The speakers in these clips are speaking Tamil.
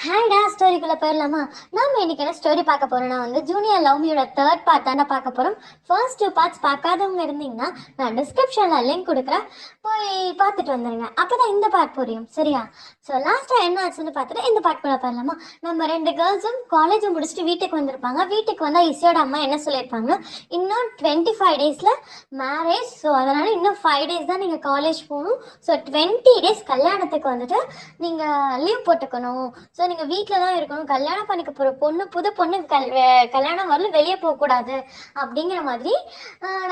ஹேண்டா ஸ்டோரிக்குள்ள போயிடலாமா? நாம இன்னைக்கு என்ன ஸ்டோரி பார்க்க போறோம்னா ஜூனியர் லவ் மியோட தேர்ட் பார்ட் தானே பார்க்க போறோம். ஃபர்ஸ்ட் 2 பார்ட்ஸ் பார்க்காதவங்க இருந்தீங்கன்னா நான் டிஸ்கிரிப்ஷன்ல லிங்க் கொடுக்குறேன், போய் பார்த்துட்டு வந்துருங்க. அப்பதான் இந்த பார்ட் புரியும், சரியா? ஸோ லாஸ்டா என்ன ஆச்சுன்னு பார்த்துட்டு இந்த பார்ட் குள்ள போயிடலாமா? நம்ம 2 கேர்ள்ஸும் காலேஜ் முடிச்சுட்டு வீட்டுக்கு வந்திருப்பாங்க. வீட்டுக்கு வந்தா இசையோட அம்மா என்ன சொல்லியிருப்பாங்கன்னா, இன்னும் 25 டேஸ்ல மேரேஜ், ஸோ அதனால இன்னும் 5 டேஸ் தான் நீங்க காலேஜ் போகணும். ஸோ 20 டேஸ் கல்யாணத்துக்கு நீங்க லீவ் போட்டுக்கணும். ஸோ நீங்கள் வீட்டில் தான் இருக்கணும். கல்யாணம் பண்ணிக்க போகிற பொண்ணு, புது பொண்ணு கல்யாணம் வரல, வெளியே போகக்கூடாது அப்படிங்கிற மாதிரி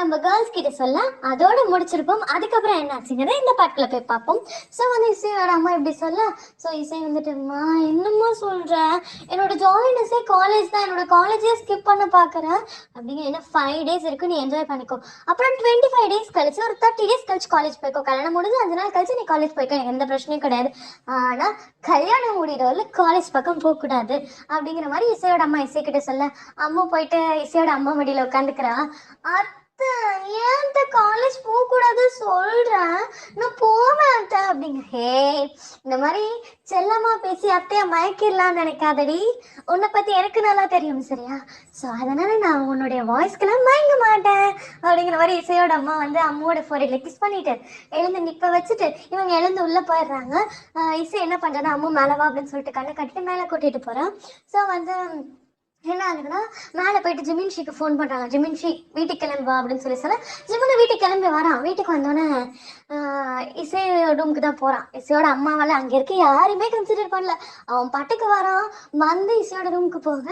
நம்ம கேர்ள்ஸ் கிட்ட சொல்ல அதோட முடிச்சிருப்போம். அதுக்கப்புறம் என்ன ஆச்சுங்கிறத இந்த பாட்டில் போய் பார்ப்போம். ஸோ இசையோட அம்மா இப்படி சொல்ல, ஸோ இசை வந்துட்டுமா என்னம்மா சொல்கிறேன், என்னோட ஜாலினஸே காலேஜ் தான், என்னோட காலேஜே ஸ்கிப் பண்ண பார்க்குறேன் அப்படிங்கிற. என்ன 5 டேஸ் இருக்கு, நீ என்ஜாய் பண்ணிக்கோ. அப்புறம் 25 டேஸ் கழிச்சு ஒரு 30 டேஸ் கழிச்சு காலேஜ் போய்க்கோ. கல்யாணம் முடிஞ்சு 5 நாள் கழிச்சு நீ காலேஜ் போய்க்கோ, எந்த பிரச்சனையும் கிடையாது. ஆனால் கல்யாணம் முடிகிறவர்கள் காலேஜ் பக்கம் போகக்கூடாது அப்படிங்கிற மாதிரி இசையோட அம்மா இசை கிட்ட சொல்ல, அம்மா போயிட்டு இசையோட அம்மா மடியில் உட்காந்துக்கிறா. அத்தை ஏன் காலேஜ் போகக்கூடாது சொல்றேன், நான் போவேன் அத்தை அப்படிங்க. ஹே, இந்த மாதிரி செல்லமா பேசி அத்தைய மயக்கிடலாம்னு நினைக்காதடி, உன்னை பத்தி எனக்கு நல்லா தெரியும், சரியா? ஸோ அதனால நான் உன்னுடைய வாய்ஸ்க்கெல்லாம் மயங்க மாட்டேன் அப்படிங்கிற மாதிரி இசையோட அம்மா அம்மாவோட ஃபோரில் கிஸ் பண்ணிட்டு எழுந்து நிற்ப வச்சுட்டு இவங்க எழுந்து உள்ள போயிடுறாங்க. இசை என்ன பண்றான்னா, அம்மா மேலவா அப்படின்னு சொல்லிட்டு கண்ணை கட்டிட்டு மேலே கூட்டிட்டு போறான். ஸோ என்ன ஆகுதுன்னா, மேலே போயிட்டு ஜிமின்ஷிக்கு ஃபோன் பண்ணுறாங்க. ஜிமின்ஷி வீட்டுக்கு கிளம்புவா அப்படின்னு சொல்ல ஜிமின் வீட்டுக்கு கிளம்பி வரான். வீட்டுக்கு வந்தோடனே இசை ரூமுக்கு தான் போகிறான். இசையோட அம்மாவால் அங்கே இருக்க யாருமே கன்சிடர் பண்ணல. அவன் பாட்டுக்கு வரான். இசையோட ரூமுக்கு போக,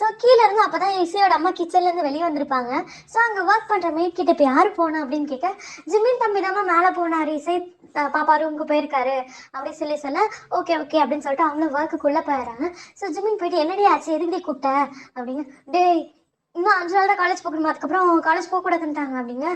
ஸோ கீழே இருந்து அப்போ தான் இசையோட அம்மா கிச்சன்லேருந்து வெளியே வந்திருப்பாங்க. ஸோ அங்கே ஒர்க் பண்ணுற மேட் கிட்ட இப்போ யார் போனா அப்படின்னு கேட்க, ஜிமின் தம்பி தான் மேலே போனார், இசை பாப்பா ரூமுக்கு போயிருக்காரு அப்படின்னு சொல்ல ஓகே ஓகே அப்படின்னு சொல்லிட்டு அவங்களும் ஒர்க்குள்ளே போயிடுறாங்க. ஸோ ஜிமின் போயிட்டு என்னடி ஆச்சு, எதுக்கு கூப்பிட்ட அப்படிங்க. டேய், இன்னும் 5 நாள் தான் காலேஜ் போகணுமா, அதுக்கப்புறம் காலேஜ் போகக்கூடாதுன்ட்டாங்க அப்படிங்க.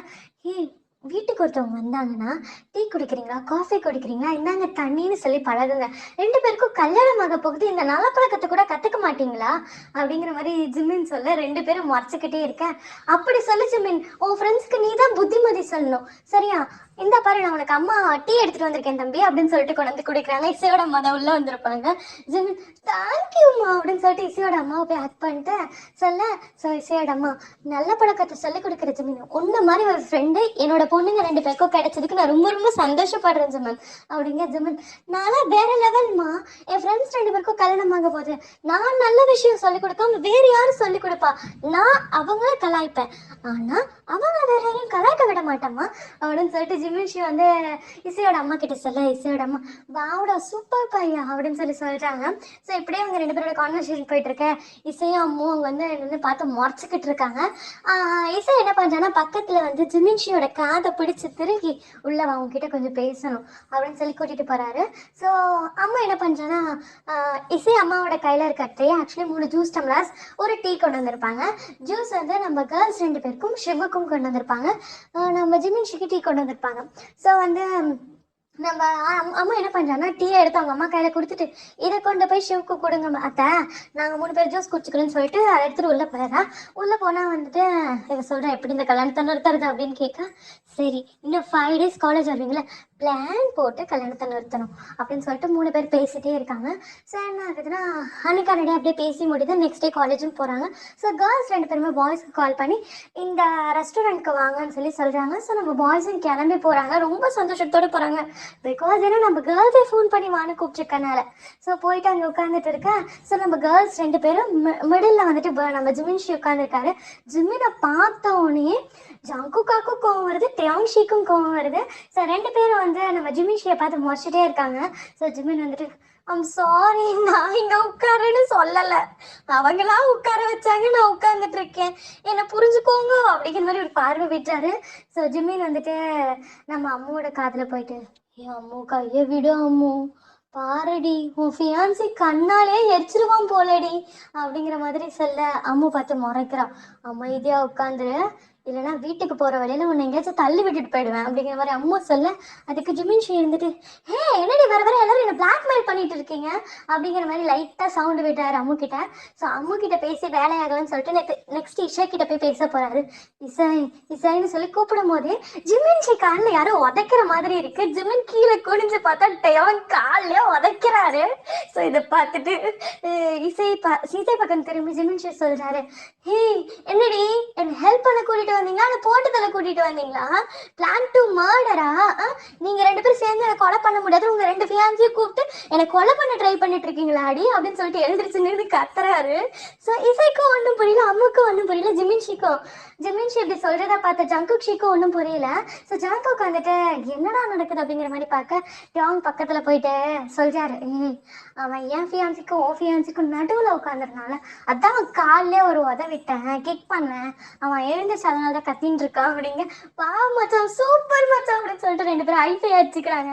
வீட்டுக்கு ஒருத்தவங்க வந்தாங்கன்னா டீ குடிக்கிறீங்களா, காஃபி குடிக்கிறீங்களா, இந்தாங்க தண்ணின்னு சொல்லி பழகுங்க. 2 பேருக்கும் கல்யாணம் ஆக போகுது, இந்த நல்ல பழக்கத்தை கூட கற்றுக்க மாட்டீங்களா அப்படிங்கிற மாதிரி ஜிம்மின் சொல்ல 2 பேரும் மறைச்சிக்கிட்டே இருக்க. அப்படி சொல்லு ஜிம்மின், உன் ஃப்ரெண்ட்ஸ்க்கு நீ தான் புத்திமதி சொல்லணும், சரியா? இந்த பாரு, நான் உனக்கு அம்மா டீ எடுத்துட்டு வந்திருக்கேன் தம்பி அப்படின்னு சொல்லிட்டு கொண்டு குடிக்கிறாங்க. இசையோட அம்மா தான் உள்ள வந்திருப்பாங்க. ஜிமின் தேங்க்யூம்மா அப்படின்னு சொல்லிட்டு இசையோட அம்மாவை போய் ஹக் பண்ணிட்டு சொல்ல, ஸோ இசையோட அம்மா நல்ல பழக்கத்தை சொல்லிக் கொடுக்குற ஜிமின், உன்ன மாதிரி ஒரு ஃப்ரெண்டு என்னோட பொண்ணுங்க 2 பேருக்கும் கிடைச்சதுக்கு நான் ரொம்ப ரொம்ப சந்தோஷப்படுறேன் ஜிமன் அப்படிங்க. ஜிமன், நான்லாம் வேற லெவல்மா, என் ஃப்ரெண்ட்ஸ் 2 பேருக்கும் கல்யாணம் ஆக போது நான் நல்ல விஷயம் சொல்லிக் கொடுக்காம வேற யாரும் சொல்லிக் கொடுப்பா? நான் அவங்கள கலாய்ப்பேன், ஆனா அவங்க வேற யாரையும் கலாய்க்க விட மாட்டேம்மா அப்படின்னு சொல்லிட்டு ஜிமின்ஷி இசையோட அம்மா கிட்ட சொல்ல, இசையோட அம்மா வாவுடா சூப்பர் பையா அப்படின்னு சொல்லிட்டாங்க. ஸோ இப்படியே அவங்க 2 பேரோட கான்வர்சேஷன் போயிட்டு இருக்க. இசையும் அம்மாவும் நின்று பார்த்து முறைச்சிக்கிட்டு இருக்காங்க. இசை என்ன பண்றாங்கன்னா, பக்கத்துல ஜிமின்ஷியோட காதை பிடிச்சு திருகி உள்ள அவங்க கிட்ட கொஞ்சம் பேசணும் அப்படின்னு சொல்லி கூட்டிட்டு போறாரு. ஸோ அம்மா என்ன பண்றாங்கன்னா, இசை அம்மாவோட கையில இருக்க ட்ரே ஆக்சுவலி 3 ஜூஸ் டம்ளர்ஸ், ஒரு டீ கொண்டு வந்திருப்பாங்க. ஜூஸ் நம்ம கேர்ள்ஸ் 2 பேருக்கும் சிவக்கும் கொண்டு வந்திருப்பாங்க. நம்ம ஜிமின்ஷிக்கு டீ கொண்டு வந்திருப்பாங்க. ஸோ நம்ம அம்மா என்ன பண்றாங்கன்னா, டீ எடுத்து அவங்க அம்மா கையில கொடுத்துட்டு, இதை கொண்டு போய் சிவக்கு கொடுங்க அத்தை, நாங்க 3 பேர் ஜூஸ் குடிச்சுக்கிறோன்னு சொல்லிட்டு அதை எடுத்துட்டு உள்ள போயிடறா. உள்ள போனா இதை சொல்றேன், எப்படி இந்த கல்யாணத்தை நிறுத்துறது அப்படின்னு கேட்க, சரி இன்னும் 5 டேஸ் காலேஜ் வருவீங்களா, பிளான் போட்டு கல்யாணத்தை நிறுத்தணும் அப்படின்னு சொல்லிட்டு 3 பேர் பேசிட்டே இருக்காங்க. ஸோ என்ன ஆகுதுன்னா, அன்னைக்கு ஆல்ரெடி அப்படியே பேசி முடியுது. நெக்ஸ்ட் டே காலேஜும் போறாங்க. ஸோ கேர்ள்ஸ் 2 பேருமே பாய்ஸ்க்கு கால் பண்ணி இந்த ரெஸ்டாரண்ட்க்கு வாங்கன்னு சொல்றாங்க. ஸோ நம்ம பாய்ஸும் கிளம்பி போறாங்க, ரொம்ப சந்தோஷத்தோட போறாங்க. பிகாஸ் ஏன்னா நம்ம கேர்ள்ஸே ஃபோன் பண்ணி வான்னு கூப்பிட்டுருக்கனால. ஸோ போயிட்டு அங்கே உட்காந்துட்டு இருக்கேன். ஸோ நம்ம கேர்ள்ஸ் 2 பேரும் மிடில் நம்ம ஜிமின்ஷி உட்காந்துருக்காரு. ஜிமினை பார்த்த உடனே ஜங்குக்காக்கும் கோவம் வருது, டேங்ஷிக்கும் கோவம் வருது. ஸோ 2 பேரும் நம்ம ஜிமின்ஷியை பார்த்து முறைச்சிட்டே இருக்காங்க. ஸோ ஜிமின் ஐம் சாரி, நான் இங்க உட்காருன்னு சொல்லல, அவங்களா உட்கார வச்சாங்க, நான் உட்கார்ந்துட்டு இருக்கேன், என்ன புரிஞ்சுக்கோங்க அப்படிங்கிற மாதிரி ஒரு பார்வை விட்டாரு. ஸோ ஜிமின் நம்ம அம்மாவோட காதுல போயிட்டு, ஏன் அம்மு கையை விடு அம்மு, பாரடி உன் ஃபியான்சி கண்ணாலே எரிச்சிருவான் போலடி அப்படிங்கிற மாதிரி சொல்ல, அம்மு பார்த்து முறைக்கிறான். அமைதியா உட்காந்துரு, இல்லைன்னா வீட்டுக்கு போற வழியில உன்னை எங்கேயாச்சும் தள்ளி விட்டுட்டு போயிடுவேன் அப்படிங்கிற மாதிரி அம்மு சொல்ல, அதுக்கு ஜிமின்ஷி இருந்துட்டு, ஹே என்னடி வர வர எல்லாரும் என்ன பிளாக்மெயில் பண்ணிட்டு இருக்கீங்க அப்படிங்கிற மாதிரி லைட்டா சவுண்ட் விட்டாரு அம்மு கிட்ட. ஸோ அம்மு கிட்ட பேசி வேலையாகலன்னு சொல்லிட்டு நெக்ஸ்ட் இஷா கிட்ட போய் பேச போறாரு. இசை இசைன்னு சொல்லி கூப்பிடும் போது ஜிமின்ஷி காலில் யாரோ உதைக்கிற மாதிரி இருக்கு. ஜிமின் கீழே குனிஞ்சு பார்த்தா டேவன் காலிலே உதைக்கிறாரு. ஸோ இதை பார்த்துட்டு இசை பக்கம் திரும்பி ஜிமின்ஷி சொல்றாரு, ஹே என்னடி என்ன ஹெல்ப் பண்ண கூட்டிட்டு வந்தீங்களா இல்லை போட்டுதல கூட்டிட்டு வந்தீங்களா? பிளான் டு மர்டரா? நீங்க ரெண்டு பேரும் சேர்ந்து எனக்கு கொலை பண்ண முடியாது, உங்க ரெண்டு ஃபியான்ஸையும் கூப்பிட்டு எனக்கு கொலை பண்ண ட்ரை பண்ணிட்டு இருக்கீங்களா அடி அப்படின்னு சொல்லிட்டு எழுந்திரிச்சுன்னு கத்துறாரு. ஸோ இசைக்கும் ஒன்றும் புரியல, அம்முக்கும் ஒன்றும் புரியல, ஜிமின்ஷி இப்படி சொல்றத பார்த்த ஜங்குக்ஷிக்கும் ஒன்றும் புரியல. ஸோ ஜங்குக் வந்துட்டு என்னடா நடக்குது அப்படிங்கிற மாதிரி பார்க்க டாங் பக்கத்துல போயிட்டு சொல்றாரு, அவன் என் ஃபியான்ஸிக்கும் ஓ ஃபியான்ஸிக்கும் நடுவில் உட்காந்துருந்தால அதான் காலிலே ஒரு உதவிட்டேன், கிக் பண்ணேன், அவன் எழுந்துச்சு அதனால தான் கத்தின்னு இருக்கான் அப்படிங்க. வா மச்சான் சூப்பர் மச்சான் அப்படின்னு சொல்லிட்டு ரெண்டு பேரும் ஐஃபை அடிச்சுக்கிறாங்க.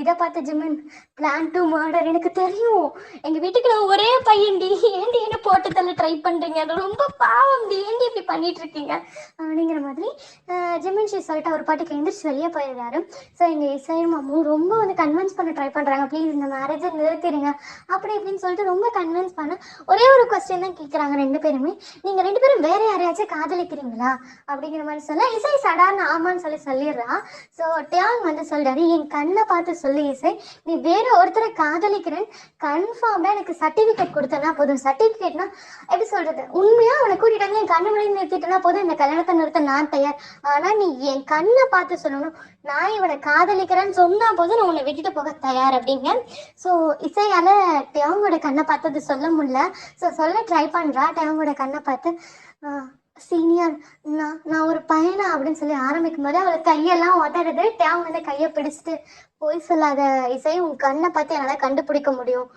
இதை பார்த்த ஜிமின், பிளான் டு மர்டர் எனக்கு தெரியும், எங்க வீட்டுக்கு நான் ஒரே பையன்டி, ஏண்டி என்ன போட்டு தள்ள ட்ரை பண்றீங்க, ரொம்ப பாவம் டி, ஏண்டி இப்படி பண்ணிட்டு இருக்கீங்க அப்படிங்கிற மாதிரி ஜிமின்ஷி சொல்லிட்டு ஒரு பாட்டுக்கு எழுந்திரிச்சு வெளியே போயிடுறாரு. ஸோ எங்க இசையும் அம்மும் ரொம்ப வந்து கன்வின்ஸ் பண்ண ட்ரை பண்றாங்க, ப்ளீஸ் இந்த மேரேஜை நிறுத்திடுங்க அப்படி இப்படின்னு சொல்லிட்டு ரொம்ப கன்வின்ஸ் பண்ண ஒரே ஒரு கொஸ்டின் தான் கேட்குறாங்க ரெண்டு பேருமே, நீங்க ரெண்டு பேரும் வேற யாரையாச்சும் காதலிக்கிறீங்களா அப்படிங்கிற மாதிரி சொல்ல இசை சடார்னு ஆமான்னு சொல்லிடுறா. ஸோ டியாங் வந்து சொல்றாரு, என் கண்ணை பார்த்து சொல்லி இசை, நீ வேற ஒருத்தரை காதலிக்கிறேன்னு கன்ஃபார்ம்டா எனக்கு சர்டிஃபிகேட் கொடுத்தனா போதும். சர்டிஃபிகேட்னா எப்படி சொல்றது, உண்மையா அவனை கூட்டிட்டு வந்து என் கண்ணு மணி நிறுத்திட்டனா போதும், இந்த கல்யாணத்தை நிறுத்த நான் தயார். ஆனா நீ என் கண்ணை பார்த்து சொல்லணும், நான் இவனை காதலிக்கிறேன்னு சொன்னா போதும் நான் உன்னை விட்டுட்டு போக தயார் அப்படிங்க. ஸோ இசையால டேங்கோட கண்ணை பார்த்தது சொல்ல முடியல. ஸோ சொல்ல ட்ரை பண்றா. டேங்கோட கண்ணை பார்த்து, சீனியர் நான் ஒரு பையனா அப்படின்னு சொல்லி ஆரம்பிக்கும் போது அவளுக்கு கையெல்லாம் உதறது. டேங் வந்து கையை பிடிச்சிட்டு, போய் சொல்லாத இசை, உன் கண்ணை பார்த்து என்னால் கண்டுபிடிக்க முடியும்,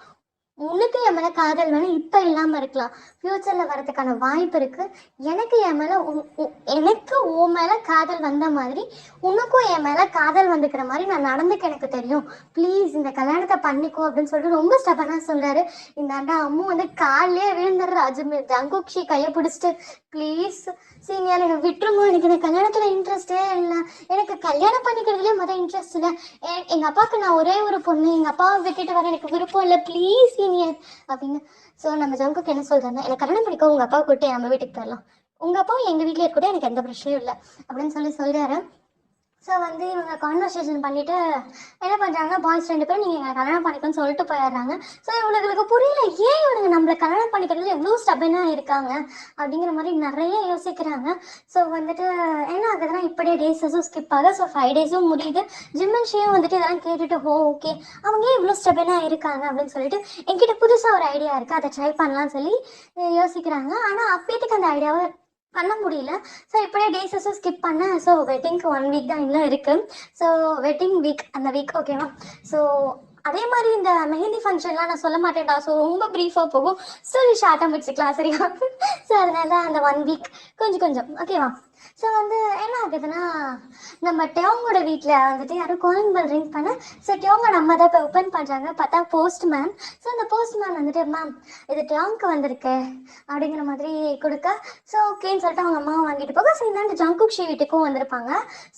உனக்கு என் மேல காதல் வேணும், இப்ப இல்லாம இருக்கலாம், ஃபியூச்சர்ல வரதுக்கான வாய்ப்பு இருக்கு, எனக்கு என் மேல எனக்கு உன் மேல காதல் வந்த மாதிரி உனக்கும் என் மேல காதல் வந்துக்கிற மாதிரி நான் நடந்துக்க எனக்கு தெரியும், ப்ளீஸ் இந்த கல்யாணத்தை பண்ணிக்கோ அப்படின்னு சொல்லிட்டு ரொம்ப ஸ்டபனா சொல்றாரு. இந்த அண்டா அம்மு வந்து காலிலே விழுந்துடுற. ஜங்குக்ஷி கையை பிடிச்சிட்டு, ப்ளீஸ் சீனியர் எனக்கு விட்டுருமோ, எனக்கு இந்த கல்யாணத்துல இன்ட்ரெஸ்டே இல்லை, எனக்கு கல்யாணம் பண்ணிக்கிறதுலேயே மொதல் இன்ட்ரெஸ்ட் இல்லை, எங்க அப்பாவுக்கு நான் ஒரே ஒரு பொண்ணு, எங்க அப்பாவை விட்டுட்டு வர எனக்கு விருப்பம் இல்லை, ப்ளீஸ் சீனியர் அப்படின்னு. ஸோ நம்ம ஜங்குக்கு என்ன சொல்றாங்க, எனக்கு கல்யாணம் பண்ணிக்கோ, உங்க அப்பாவை கூட்டி நம்ம வீட்டுக்கு போயிடலாம், உங்க அப்பாவும் எங்க வீட்டிலே இருக்கட்டும், எனக்கு எந்த பிரச்சனையும் இல்லை அப்படின்னு சொல்றாரு. ஸோ வந்து இவங்க கான்வர்சேஷன் பண்ணிட்டு என்ன பண்ணுறாங்க, பாய்ஸ் ரெண்டு பேரும் நீங்கள் எங்களை கல்யாணம் பண்ணிக்கணும்னு சொல்லிட்டு போயிடுறாங்க. ஸோ இவங்களுக்கு புரியல, ஏன் இவங்க நம்மளை கல்யாணம் பண்ணிக்கிறதுல எவ்வளோ ஸ்டபனாக இருக்காங்க அப்படிங்கிற மாதிரி நிறைய யோசிக்கிறாங்க. ஸோ வந்துட்டு என்ன ஆகுதுன்னா, இப்படியே டேஸஸும் ஸ்கிப் ஆகுது. ஸோ 5 டேஸும் முடியுது. ஜிம்மன்ஷியும் வந்துட்டு இதெல்லாம் கேட்டுட்டு, ஓகே அவங்க ஏன் இவ்வளோ ஸ்டபனாக இருக்காங்க அப்படின்னு சொல்லிட்டு என்கிட்ட புதுசாக ஒரு ஐடியா இருக்குது, அதை ட்ரை பண்ணலாம்னு சொல்லி யோசிக்கிறாங்க. ஆனால் அப்பேத்துக்கு அந்த ஐடியாவை பண்ண முடியல. ஸோ இப்படியே டேஸஸும் ஸ்கிப் பண்ணேன். ஸோ வெட்டிங்க்கு 1 வீக் தான் இன்னும் இருக்குது. ஸோ வெட்டிங் வீக் அந்த வீக் ஓகேவா. ஸோ அதே மாதிரி இந்த மெஹந்தி ஃபங்க்ஷன்லாம் நான் சொல்ல மாட்டேன்டா, ஸோ ரொம்ப ப்ரீஃபாக போகும், சொல்லி ஷார்ட்டாக முடிச்சுக்கலாம் சரியா. ஸோ அதனால அந்த 1 வீக் கொஞ்சம் ஓகேவா. ஸோ வந்து என்ன ஆகுதுன்னா, நம்ம டேங்கோட வீட்டில் வந்துட்டு யாரும் காலிங் பெல் ரிங் பண்ண. ஸோ டேங்கோட அம்மா தான் இப்போ ஓப்பன் பண்ணுறாங்க. பார்த்தா போஸ்ட்மேன். ஸோ அந்த போஸ்ட்மேன் வந்துட்டு, மேம் இது டேங்க்கு வந்திருக்கு அப்படிங்கிற மாதிரி கொடுக்க, ஸோ ஓகேன்னு சொல்லிட்டு அவங்க அம்மாவை வாங்கிட்டு போக. ஸோ இந்த ஜங்குக்ஷி வீட்டுக்கும் வந்திருப்பாங்க.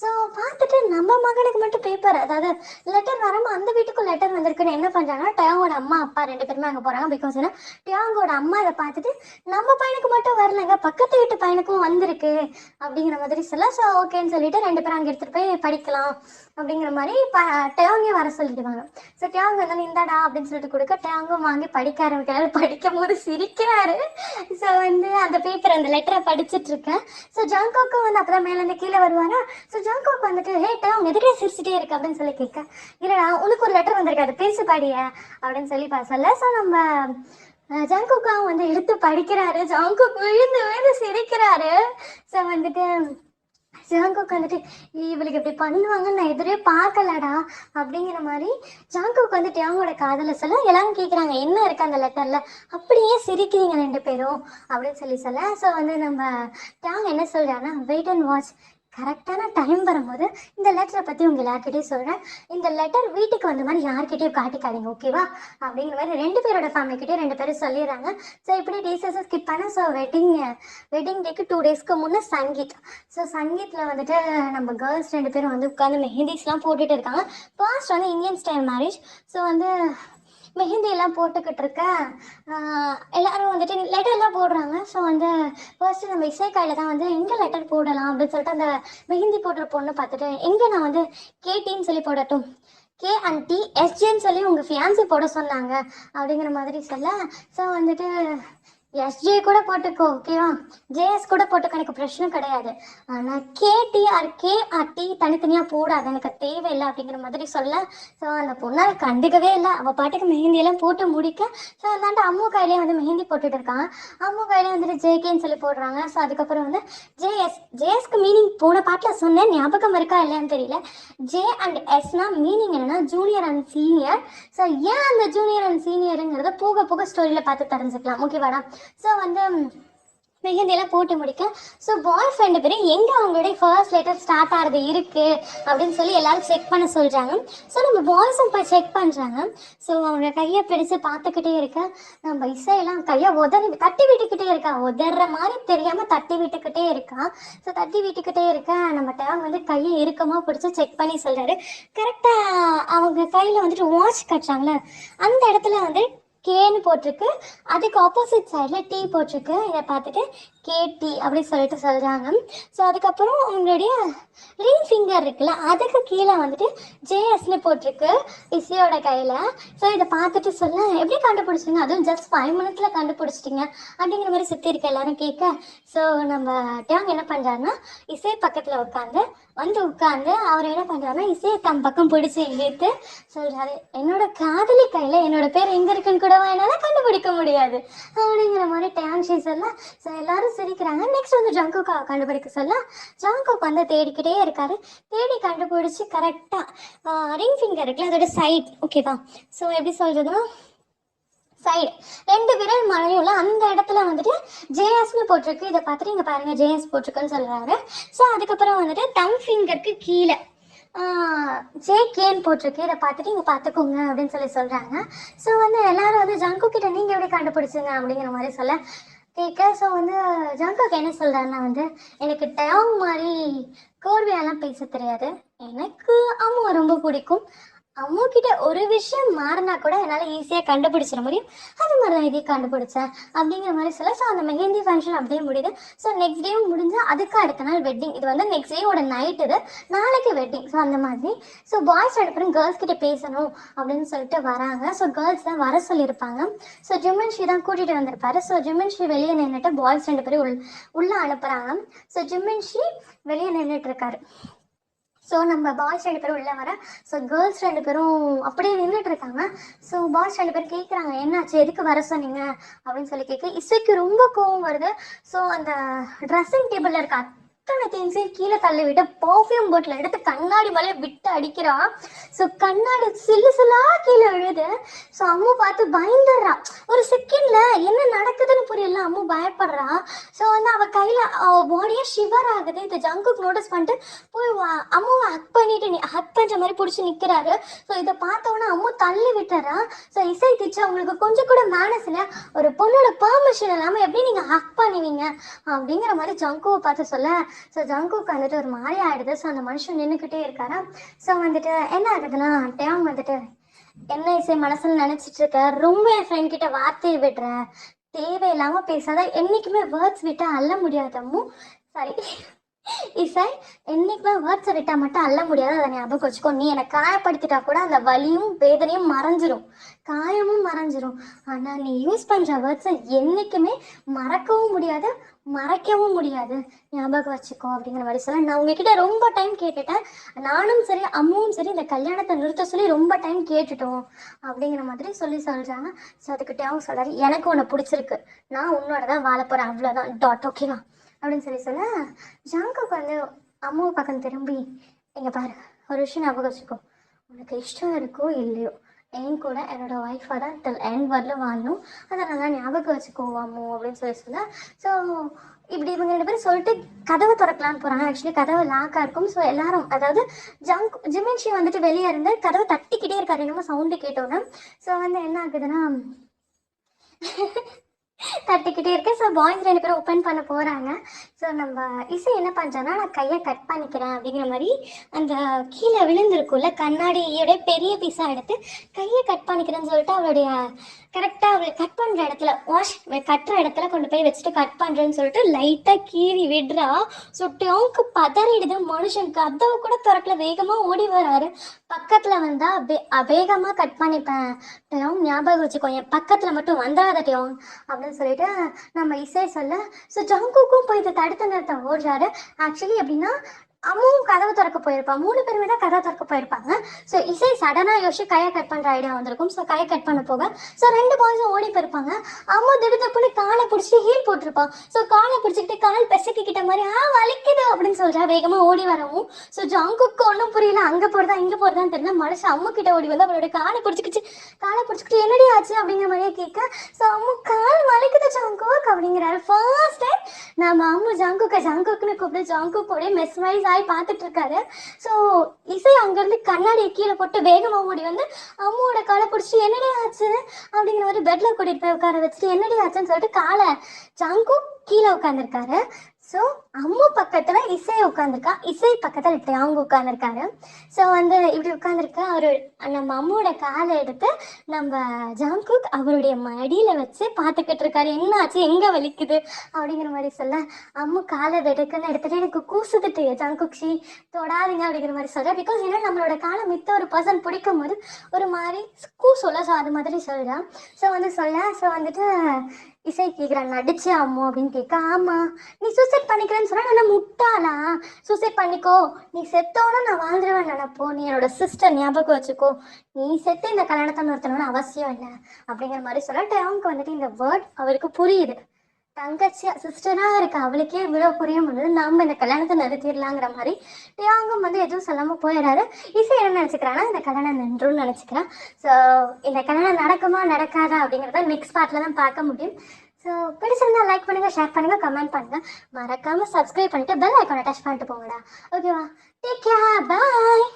ஸோ பார்த்துட்டு நம்ம மகனுக்கு மட்டும் பேப்பர், அதாவது லெட்டர் வராமல் அந்த வீட்டுக்கும் லெட்டர் வந்திருக்குன்னு என்ன பண்ணுறாங்கன்னா, டேங்கோட அம்மா அப்பா 2 பேருமே அங்கே போகிறாங்க. பிகாஸ் ஏன்னா டேங்கோட அம்மா இதை பார்த்துட்டு, நம்ம பையனுக்கு மட்டும் வரலைங்க, பக்கத்து வீட்டு பையனுக்கும் வந்திருக்கு அப்படிங்கிற மாதிரி சொல்ல. ஸோ ஓகேன்னு சொல்லிட்டு 2 பேரும் அங்கே எடுத்துகிட்டு போய் படிக்கலாம் அப்படிங்கிற மாதிரி டேங்கே வர சொல்லிடுவாங்க. ஸோ டேங் வந்து இந்தாடா அப்படின்னு சொல்லிட்டு கொடுக்க, டேங்கும் வாங்கி படிக்க ஆரம்பிக்கிறாரு. படிக்கும் போது சிரிக்கிறாரு. ஸோ வந்து அந்த பேப்பர் அந்த லெட்டரை படிச்சுட்டு இருக்கேன். ஸோ ஜங்கோக்கும் வந்து அப்பதான் மேலேருந்து கீழே வருவாரா. ஸோ ஜங்கோக்கு வந்துட்டு, ஹே டேங் எதுக்கே சிரிச்சுட்டே இருக்கு அப்படின்னு சொல்லி கேட்க, இல்லைடா உனக்கு ஒரு லெட்டர் வந்திருக்கு, அது பேசு பாடிய அப்படின்னு சொல்லி சொல்ல. ஸோ நம்ம ஜங்குக்காவும் வந்து எடுத்து படிக்கிறாரு. ஜங்குக் விழுந்து சிரிக்கிறாரு. ஸோ வந்துட்டு ஜங்குக் வந்துட்டு, இவளுக்கு இப்படி பண்ணுவாங்கன்னு நான் எதிரே பார்க்கலடா அப்படிங்கிற மாதிரி ஜங்குக் வந்து டேங்கோட காதலை சொல்ல. எல்லாரும் கேட்குறாங்க என்ன இருக்கு அந்த லெட்டர்ல, அப்படியே சிரிக்கிறீங்க 2 பேரும் அப்படின்னு சொல்லி சொல்ல. ஸோ வந்து நம்ம டேங் என்ன சொல்றாங்கன்னா, வெயிட் அண்ட் வாட்ச், கரெக்டான டைம் வரும்போது இந்த லெட்டரை பற்றி உங்கள் எல்லாருக்கிட்டையும் சொல்கிறேன். இந்த லெட்டர் வீட்டுக்கு வந்த மாதிரி யார்கிட்டையும் காட்டிக்காதீங்க, ஓகேவா? அப்படிங்கிற மாதிரி 2 பேரோட ஃபேமிலிக்கிட்டே 2 பேரும் சொல்லிடுறாங்க. ஸோ இப்படி டேஸஸை ஸ்கிப் பண்ண. ஸோ வெட்டிங் டேக்கு 2 டேஸ்க்கு முன்னே சங்கீத். ஸோ சங்கீத்தில் வந்துட்டு நம்ம கேர்ள்ஸ் 2 பேரும் வந்து உட்காந்து மெஹந்திஸ்லாம் போட்டுட்டு இருக்காங்க. ஃபர்ஸ்ட் வந்து இந்தியன் ஸ்டைல் மேரேஜ். ஸோ வந்து மெஹந்தியெல்லாம் போட்டுக்கிட்டு இருக்க எல்லாரும் வந்துட்டு லெட்டர்லாம் போடுறாங்க. ஸோ வந்து ஃபர்ஸ்ட்டு நம்ம இசைக்காயில் தான் வந்து எங்கே லெட்டர் போடலாம் அப்படின்னு சொல்லிட்டு அந்த மெஹந்தி போடுற பொண்ணு பார்த்துட்டு எங்கே நான் வந்து கேடின்னு சொல்லி போடட்டும், KT SJன்னு சொல்லி உங்கள் ஃபியான்சி போட சொன்னாங்க அப்படிங்கிற மாதிரி சொல்ல. ஸோ வந்துட்டு SJ கூட போட்டுக்கோ, ஓகேவா? JS கூட போட்டுக்கோ, எனக்கு பிரச்சனை கிடையாது. ஆனால் KT தனித்தனியாக போடாது, எனக்கு தேவையில்லை அப்படிங்கிற மாதிரி சொல்ல. ஸோ அந்த பொண்ணை கண்டுக்கவே இல்லை. அவள் பாட்டுக்கு மெஹந்தியெல்லாம் போட்டு முடிக்க. ஸோ அந்தாண்ட அம்மு கையிலே வந்து மெஹந்தி போட்டுட்டு இருக்காங்க. அம்மு கையிலே வந்துட்டு JKன்னு சொல்லி போடுறாங்க. ஸோ அதுக்கப்புறம் வந்து JSக்கு மீனிங் போன பாட்டில் சொன்னேன், ஞாபகம் இருக்கா இல்லையான்னு தெரியல. J&Sனா மீனிங் என்னன்னா ஜூனியர் அண்ட் சீனியர். ஸோ ஏன் அந்த ஜூனியர் அண்ட் சீனியருங்கிறத போக போக ஸ்டோரியில் பார்த்து தெரிஞ்சுக்கலாம், ஓகேவாடா? ஸோ வந்து மெஹந்தியெல்லாம் போட்டு முடிக்க. ஸோ பாய்ஸ் 2 பேரும் எங்கே அவங்களுடைய ஃபர்ஸ்ட் லெட்டர் ஸ்டார்ட் ஆகிறது இருக்குது அப்படின்னு சொல்லி எல்லாரும் செக் பண்ண சொல்கிறாங்க. ஸோ நம்ம பாய்ஸும் போய் செக் பண்ணுறாங்க. ஸோ அவங்க கையை பிடிச்சு பார்த்துக்கிட்டே இருக்க. நம்ம இசையெல்லாம் கையை தட்டி விட்டுக்கிட்டே இருக்கா. உதற மாதிரி தெரியாமல் தட்டி விட்டுக்கிட்டே இருக்கா. ஸோ தட்டி விட்டுக்கிட்டே இருக்க. நம்ம டேங் வந்து கையை இறுக்கமாக பிடிச்சி செக் பண்ணி சொல்கிறாரு. கரெக்டாக அவங்க கையில் வந்துட்டு வாட்ச் கட்டுறாங்களே அந்த இடத்துல வந்து கேன்னு போட்டிருக்கு. அதுக்கு ஆப்போசிட் சைடில் T போட்டிருக்கு. இதை பார்த்துட்டு KT அப்படி சொல்லிட்டு சொல்கிறாங்க. ஸோ அதுக்கப்புறம் அவங்களுடைய ரிங் ஃபிங்கர் இருக்குல்ல, அதுக்கு கீழே வந்துட்டு JSன்னு போட்டிருக்கு இசையோட கையில். ஸோ இதை பார்த்துட்டு சொல்ல, எப்படி கண்டுபிடிச்சிங்க, அதுவும் ஜஸ்ட் 5 மினிட்ஸில் கண்டுபிடிச்சிட்டிங்க அப்படிங்கிற மாதிரி சுற்றி இருக்க எல்லாரும் கேட்க. ஸோ நம்ம டேங் என்ன பண்ணுறாருன்னா இசை பக்கத்தில் உட்காந்து அவர் என்ன பண்ணுறாருன்னா இசையை தம் பக்கம் பிடிச்சி இழுத்து சொல்கிறாரு, என்னோட காதலி கையில் என்னோட பேர் எங்கே இருக்குன்னு கூட என்னால் கண்டுபிடிக்க முடியாது அப்படிங்கிற மாதிரி டேங் ஷீ சொல்ல. ஸோ எல்லாரும் சிரிக்கிறாங்க. நெக்ஸ்ட் வந்து ஜங்குக்கா கண்டுபிடிக்க சொல்ல, ஜங்குக்கு வந்து தேடிக்கிட்டே இருக்காரு. தேடி கண்டுபிடிச்சி கரெக்டாக ரிங் ஃபிங்கர் இருக்குல்ல அதோட சைட், ஓகேவா? ஸோ எப்படி சொல்கிறதுன்னா சைடு 2 விரல் மழையுள்ள அந்த இடத்துல வந்துட்டு JSன்னு போட்டிருக்கு. இதை பார்த்துட்டு இங்கே பாருங்கள் JS போட்டிருக்குன்னு சொல்கிறாரு. ஸோ அதுக்கப்புறம் வந்துட்டு தம் ஃபிங்கருக்கு கீழே JKன்னு போட்டிருக்கு. இதை பார்த்துட்டு இங்கே பார்த்துக்கோங்க அப்படின்னு சொல்கிறாங்க. ஸோ வந்து எல்லாரும் வந்து ஜங்கு கிட்ட நீங்கள் எப்படி கண்டுபிடிச்சிங்க அப்படிங்கிற மாதிரி சொல்ல கேட்க. ஸோ வந்து ஜங்குக்கு என்ன சொல்கிறாருன்னா வந்து எனக்கு டேங் மாதிரி கோர்வையெல்லாம் பேச தெரியாது, எனக்கு அம்மா ரொம்ப பிடிக்கும், அம்மாக்கிட்ட ஒரு விஷயம் மாறினா கூட என்னால் ஈஸியாக கண்டுபிடிச்சிட முடியும், அது மாதிரி தான் இதையும் கண்டுபிடிச்சேன் அப்படிங்கிற மாதிரி சொல்ல. ஸோ அந்த மெஹந்தி ஃபங்க்ஷன் அப்படியே முடியுது. ஸோ நெக்ஸ்ட் டேவும் முடிஞ்சு அதுக்கு அடுத்த நாள் வெட்டிங். இது வந்து நெக்ஸ்ட் டேயோட நைட்டு, இது நாளைக்கு வெட்டிங். ஸோ அந்த மாதிரி. ஸோ பாய்ஸ் 2 பேரும் கேர்ள்ஸ் கிட்ட பேசணும் அப்படின்னு சொல்லிட்டு வராங்க. ஸோ கேர்ள்ஸ் தான் வர சொல்லியிருப்பாங்க. ஸோ ஜிம்மன்ஷி தான் கூட்டிகிட்டு வந்திருப்பாரு. ஸோ ஜிம்மன்ஷி வெளியே நின்றுட்டு பாய்ஸ் 2 பேரும் உள்ளே அனுப்புகிறாங்க. ஸோ ஜிம்மன்ஷி வெளியே நின்றுட்டு இருக்காரு. ஸோ நம்ம பாய்ஸ் 2 பேரும் உள்ளே வர. ஸோ கேர்ள்ஸ் 2 பேரும் அப்படியே நின்றுட்டு இருக்காங்க. ஸோ பாய்ஸ் 2 பேரும் கேட்குறாங்க, என்னாச்சு, எதுக்கு வர சொன்னீங்க அப்படின்னு சொல்லி கேட்க. இசைக்கு ரொம்ப கோவம் வருது. ஸோ அந்த ட்ரெஸ்ஸிங் டேபிளில் இருக்க அத்தனை திங்ஸையும் கீழே தள்ளி விட்டு பர்ஃப்யூம் பாட்டில் எடுத்து கண்ணாடி மேலே விட்டு அடிக்கிறான். ஸோ கண்ணாடி சில்லா கீழே விழுது. ஸோ அம்மு பார்த்து பயந்துடுறா. ஒரு செகண்ட்ல என்ன நடக்குதுன்னு புரியல, அம்மு பயப்படுறா. ஸோ வந்து அவள் கையில் அவள் பாடியே ஷிவர் ஆகுது. இதை ஜங்குக்கு நோட்டீஸ் பண்ணிட்டு போய் அம்முவை ஹக் பண்ணுற மாதிரி பிடிச்சி நிற்கிறாரு. ஸோ இதை பார்த்தோன்னா அம்மு தள்ளி விட்டுறா. ஸோ இசை திச்சு, அவங்களுக்கு கொஞ்சம் கூட மேனஸ் இல்லை, ஒரு பொண்ணோட பெர்மிஷன் இல்லாமல் எப்படி நீங்கள் ஹக் பண்ணுவீங்க அப்படிங்கிற மாதிரி ஜங்குவை பார்த்து சொல்ல. ஸோ ஜங்குக்கு வந்துட்டு ஒரு மாதிரி ஆகிடுது. ஸோ அந்த மனுஷன் நின்றுக்கிட்டே இருக்காரா. ஸோ வந்துட்டு என்ன ஆகுதுன்னா டேங் வந்துட்டு என்ன இசை மனசில் நினச்சிட்டு இருக்க, ரொம்ப என் ஃப்ரெண்ட் கிட்ட வார்த்தையை விடுறேன், தேவையில்லாமல் பேசாத, என்றைக்குமே வேர்ட்ஸ் விட்டால் அள்ள முடியாதம்மு, சாரி இசை, என்னைக்குமே வேர்ட்ஸை விட்டால் மட்டும் அள்ள முடியாது, அதை ஞாபகம் வச்சுக்கோ. நீ என்னை காயப்படுத்திட்டா கூட அந்த வலியும் வேதனையும் மறைஞ்சிரும், காயமும் மறைஞ்சிரும். ஆனால் நீ யூஸ் பண்ணுற வேர்ட்ஸை என்றைக்குமே மறக்கவும் முடியாது, மறைக்கவும் முடியாது, ஞாபகம் வச்சுக்கோ அப்படிங்கிற மாதிரி சொல்ல. நான் உங்ககிட்ட ரொம்ப டைம் கேட்டுட்டேன், நானும் சரி அம்மாவும் சரி இந்த கல்யாணத்தை நிறுத்த சொல்லி ரொம்ப டைம் கேட்டுட்டோம் அப்படிங்கிற மாதிரி சொல்கிறாங்க. ஸோ அதுக்கிட்டே அவங்க சொல்கிறாரு, எனக்கு உன்னை பிடிச்சிருக்கு, நான் உன்னோட தான் வாழ போகிறேன், அவ்வளோதான், டாட், ஓகேவா அப்படின்னு சொல்ல. ஜங்குக்கு வந்து அம்மாவை பக்கம் திரும்பி, இங்கே பாரு, ஒரு விஷயம் ஞாபகம் வச்சுக்கோ, உனக்கு இஷ்டம் இருக்கோ இல்லையோ என் கூட என்னோட ஒய்ஃபாக தான் டில் எண்ட் வரல வாழணும், அதை நல்லா ஞாபகம் வச்சுக்கோவாமோ அப்படின்னு சொல்ல. ஸோ இப்படி இவங்க 2 பேரும் சொல்லிட்டு கதவை திறக்கலான்னு போகிறாங்க. ஆக்சுவலி கதவு லாக்காக இருக்கும். ஸோ எல்லாரும், அதாவது ஜிமின்ஷி வந்துட்டு வெளியே இருந்து கதவை தட்டிக்கிட்டே இருக்காரு, என்னமோ சவுண்டு கேட்டோன்னே. ஸோ வந்து என்ன ஆகுதுன்னா தட்டிக்கிட்டே இருக்கு. ஸோ பாய்ஸ் 2 பேரும் ஓப்பன் பண்ண போகிறாங்க. ஸோ நம்ம இசை என்ன பண்ணுறான்னா, நான் கையை கட் பண்ணிக்கிறேன் அப்படிங்கிற மாதிரி அந்த கீழே விழுந்திருக்கும்ல கண்ணாடியோட பெரிய பீஸாக எடுத்து கையை கட் பண்ணிக்கிறேன்னு சொல்லிட்டு அவளுடைய கரெக்டாக அவளை கட் பண்ணுற இடத்துல கட்டுற இடத்துல கொண்டு போய் வச்சுட்டு கட் பண்ணுறேன்னு சொல்லிட்டு லைட்டாக கீறி விடுறா. ஸோ டோங்க்கு பதறிடுது. மனுஷனுக்கு கதவை கூட திறக்கல, வேகமாக ஓடி வராரு. பக்கத்தில் வந்தால் வேகமாக கட் பண்ணிப்பேன் டோங், ஞாபகம் வச்சுக்கோ, என் பக்கத்தில் மட்டும் வந்துடாத டோங் அப்படின்னு சொல்லிட்டு நம்ம இசை சொல்ல. ஸோ ஜங்குக்கும் போய் இதை தடுத்த நிறுத்த ஓடுறாரு. ஆக்சுவலி எப்படின்னா அம்மாவும் கதவை திறக்க போயிருப்பான், 3 பேருமே தான் கதவை திறக்க போயிருப்பாங்க. ஸோ இசை சடனாக யோசிச்சு கையை கட் பண்ணுற ஐடியா வந்திருக்கும். ஸோ கையை கட் பண்ண போக ஸோ 2 பாய்ஸும் ஓடி போயிருப்பாங்க. அம்மா திடுதப்புன்னு காலை பிடிச்சி ஹீல் போட்டிருப்பான். ஸோ காலை பிடிச்சிக்கிட்டு கால் பெசக்கிக்கிட்ட மாதிரி வலிக்குது அப்படின்னு சொல்கிறா. வேகமாக ஓடி வரவும் ஸோ ஜங்குக்கு ஒன்றும் புரியல, அங்கே போகிறதா இங்கே போகிறதான்னு தெரியல. மனுஷன் அம்மா கிட்ட ஓடி வந்து அவளோட காலை பிடிச்சிக்கிட்டு என்னடி ஆச்சு அப்படிங்கிற மாதிரியே கேட்க. ஸோ அம்மா கால் வலிக்குது ஜங்குக் அப்படிங்கிறாரு. ஃபர்ஸ்ட் டைம் நம்ம அம்மா ஜங்குக்குன்னு கூப்பிட்டு ஜங்குக்கோட மெஸ்மரைஸ் பார்த்துட்டு இருக்காரு. ஸோ இசை அங்கேருந்து கண்ணாடியை கீழே போட்டு வேகமாக ஓடி வந்து அம்மாவோட காலை பிடிச்சி என்னடி ஆச்சு அப்படிங்கிற மாதிரி பெட்டில் கூட்டிகிட்டு போய் உட்கார வச்சுட்டு என்னடி ஆச்சுன்னு சொல்லிட்டு காலை ஜங்கு கீழே உட்காந்துருக்காரு. ஸோ அம்மா பக்கத்தில் இசை உட்காந்துருக்கா, இசை பக்கத்தில் டோங் உட்காந்துருக்காரு. ஸோ வந்து இப்படி உட்காந்துருக்க அவர் நம்ம அம்மாவோட காலை எடுத்து நம்ம ஜங்குக் அவருடைய மடியில் வச்சு பார்த்துக்கிட்டு இருக்காரு. என்ன ஆச்சு, எங்கே வலிக்குது அப்படிங்கிற மாதிரி சொல்ல அம்மா காலை எடுக்குன்னு எடுத்துகிட்டு எனக்கு கூசுதுட்டு ஜங்குக்ஷி தொடாதீங்க அப்படிங்கிற மாதிரி சொல்கிறேன். பிகாஸ் ஏன்னா நம்மளோட காலை மித்த ஒரு பர்சன் பிடிக்கும் போது ஒரு மாதிரி கூசுல. ஸோ அது மாதிரி சொல்கிறான். ஸோ வந்து ஸோ வந்துட்டு இசை கேட்குறான், நடிச்சு அம்மோ அப்படின்னு கேட்க. ஆமாம், நீ சூசைட் பண்ணிக்கிறேன்னு சொன்னால் நான் முட்டாளா? சூசைட் பண்ணிக்கோ, நீ செத்தோன்னா நான் வாழ்ந்துருவேன் நினைப்போம், நீ என்னோட சிஸ்டர் ஞாபகம் வச்சுக்கோ, நீ செத்து இந்த கல்யாணத்தை நிறுத்தணும்னு அவசியம் இல்லை அப்படிங்கிற மாதிரி சொல்ல. டோங்க்கு வந்துட்டு இந்த வேர்ட் அவருக்கு புரியுது. தங்கச்சி சிஸ்டராக இருக்கு, அவளுக்கே இவ்வளோ புரிய முடியுது, நம்ம இந்த கல்யாணத்தை நிறுத்திடலாங்கிற மாதிரி டோங்கும் வந்து எதுவும் சொல்லாமல் போயிடாரு. இசை என்ன நினச்சிக்கிறான்னா இந்த கல்யாணம் நின்றுன்னு நினச்சிக்கிறான். ஸோ இந்த கல்யாணம் நடக்குமா நடக்காதா அப்படிங்கிறத நெக்ஸ்ட் பார்ட்டில் தான் பார்க்க முடியும். ஸோ பிடிச்சிருந்தா லைக் பண்ணுங்கள், ஷேர் பண்ணுங்கள், கமெண்ட் பண்ணுங்கள், மறக்காமல் சப்ஸ்கிரைப் பண்ணிட்டு பெல் ஐக்கானை டச் பண்ணிட்டு போங்கடா. ஓகேவா? டேக் கேர், பாய்.